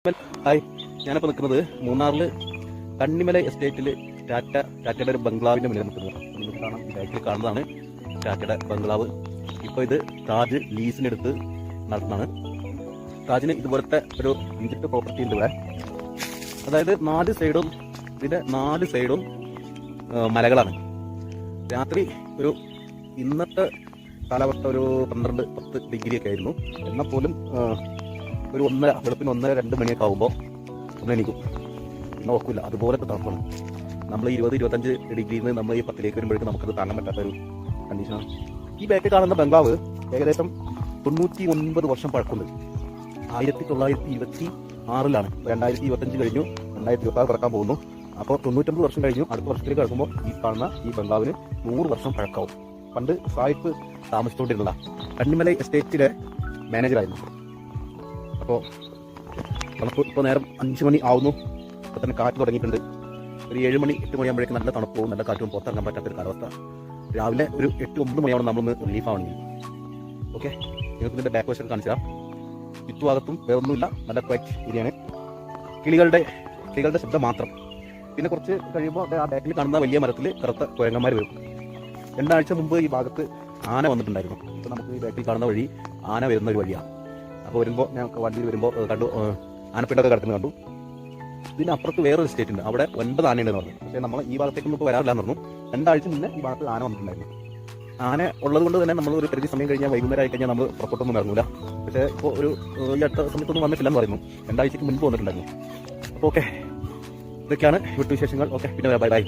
Hi, ഞാനിപ്പോൾ നിൽക്കുന്നത് മൂന്നാറിൽ കണ്ണിമല എസ്റ്റേറ്റിൽ ടാറ്റയുടെ ഒരു ബംഗ്ലാവിൻ്റെ മുന്നിൽ നിൽക്കുന്നത്. നിങ്ങൾക്ക് കാണാം, ബാക്കിൽ കാണുന്നതാണ് ടാറ്റയുടെ ബംഗ്ലാവ്. ഇപ്പോൾ ഇത് താജ് ലീസിനെടുത്ത് നടത്തുന്നതാണ്. താജിന് ഇതുപോലത്തെ ഒരു ഇഞ്ചിട്ട് പ്രോപ്പർട്ടി ഉണ്ട് ഇവിടെ. അതായത് ഇതിൻ്റെ നാല് സൈഡും മലകളാണ്. രാത്രി ഇന്നത്തെ കാലാവസ്ഥ ഒരു 12-10 ഡിഗ്രിയൊക്കെ ആയിരുന്നു. എന്നാൽ പോലും ഒരു വെളുപ്പിന് 1-2 മണിയൊക്കെ ആകുമ്പോൾ ഒന്നെനിക്കും നോക്കില്ല, അതുപോലത്തെ തണുപ്പാണ്. നമ്മൾ 20-25 ഡിഗ്രിയിൽ നിന്ന് നമ്മൾ ഈ 10ലേക്ക് വരുമ്പോഴേക്കും നമുക്കത് താങ്ങാൻ പറ്റാത്തൊരു കണ്ടീഷനാണ്. ഈ ബാക്കിൽ കാണുന്ന ബംഗ്ലാവ് ഏകദേശം 99 വർഷം പഴക്കമുണ്ട്. 1926-ലാണ്. 2025 കഴിഞ്ഞു, 2026 പിറക്കാൻ പോകുന്നു. അപ്പോൾ 99 വർഷം കഴിഞ്ഞു. അടുത്ത വർഷത്തിലേക്ക് കിടക്കുമ്പോൾ ഈ കാണുന്ന ഈ ബംഗ്ലാവിന് 100 വർഷം പഴക്കവും. പണ്ട് സായിപ്പ് താമസിച്ചുകൊണ്ടിരുന്നതാ. കണ്ണിമല എസ്റ്റേറ്റിലെ മാനേജറായിരുന്നു. അപ്പോൾ തണുപ്പ് ഇപ്പോൾ നേരം 5 മണി ആവുന്നു. ഇപ്പോൾ തന്നെ കാറ്റ് തുടങ്ങിയിട്ടുണ്ട്. ഒരു 7 മണി 8 മണിയാകുമ്പോഴേക്കും നല്ല തണുപ്പവും നല്ല കാറ്റും, പുറത്തിറങ്ങാൻ പറ്റാത്തൊരു കാലാവസ്ഥ. രാവിലെ ഒരു 8-9 മണിയാവണം നമ്മളൊന്ന് റിലീഫ് ആവണമെങ്കിൽ. ഓക്കെ, നിങ്ങൾക്ക് ഇതിൻ്റെ ബാക്ക് വശം കാണിച്ചു തരാം. ചുറ്റുഭാഗത്തും വേറൊന്നുമില്ല, നല്ല ക്വൈറ്റ് ഏരിയയാണ്. കിളികളുടെ ശബ്ദം മാത്രം. പിന്നെ കുറച്ച് കഴിയുമ്പോൾ ആ ബാക്കിൽ കാണുന്ന വലിയ മരത്തിൽ കറുത്ത കുരങ്ങന്മാർ വരും. 2 ആഴ്ച മുമ്പ് ഈ ഭാഗത്ത് ആന വന്നിട്ടുണ്ടായിരുന്നു. ഇപ്പോൾ നമുക്ക് ഈ ബാക്കിൽ കാണുന്ന വഴി ആന വരുന്ന ഒരു വഴിയാണ്. അപ്പോൾ ഞങ്ങൾക്ക് വണ്ടിയിൽ വരുമ്പോൾ കണ്ടു, ആനപ്പിണ്ടൊക്കെ കിടക്കുന്നത് കണ്ടു. ഇതിനപ്പുറത്ത് വേറൊരു സ്റ്റേറ്റ് ഉണ്ട്, അവിടെ 9 ആനയുണ്ടെന്ന് പറഞ്ഞു. പക്ഷേ നമ്മൾ ഈ ഭാഗത്തേക്കൊന്നും ഇപ്പോൾ വരാറില്ല എന്ന് പറഞ്ഞു. 2 ആഴ്ച മുന്നേ ഈ ഭാഗത്ത് ആന വന്നിട്ടുണ്ടായിരുന്നു. ആന ഉള്ളത് കൊണ്ട് തന്നെ നമ്മൾ ഒരു പരിധി സമയം കഴിഞ്ഞാൽ, വൈകുന്നേരം ആയി കഴിഞ്ഞാൽ നമ്മൾ പുറത്തോട്ടൊന്നും ഇറങ്ങില്ല. പക്ഷേ ഇപ്പോൾ ഈ അടുത്ത സമയത്തൊന്നും വന്നിട്ടില്ലെന്ന് പറയുന്നു. 2 ആഴ്ചയ്ക്ക് മുൻപ് വന്നിട്ടുണ്ടായിരുന്നു. അപ്പോൾ ഓക്കെ, ഇതൊക്കെയാണ് വിട്ടുവിശേഷങ്ങൾ. ഓക്കെ, പിന്നെ ബൈ.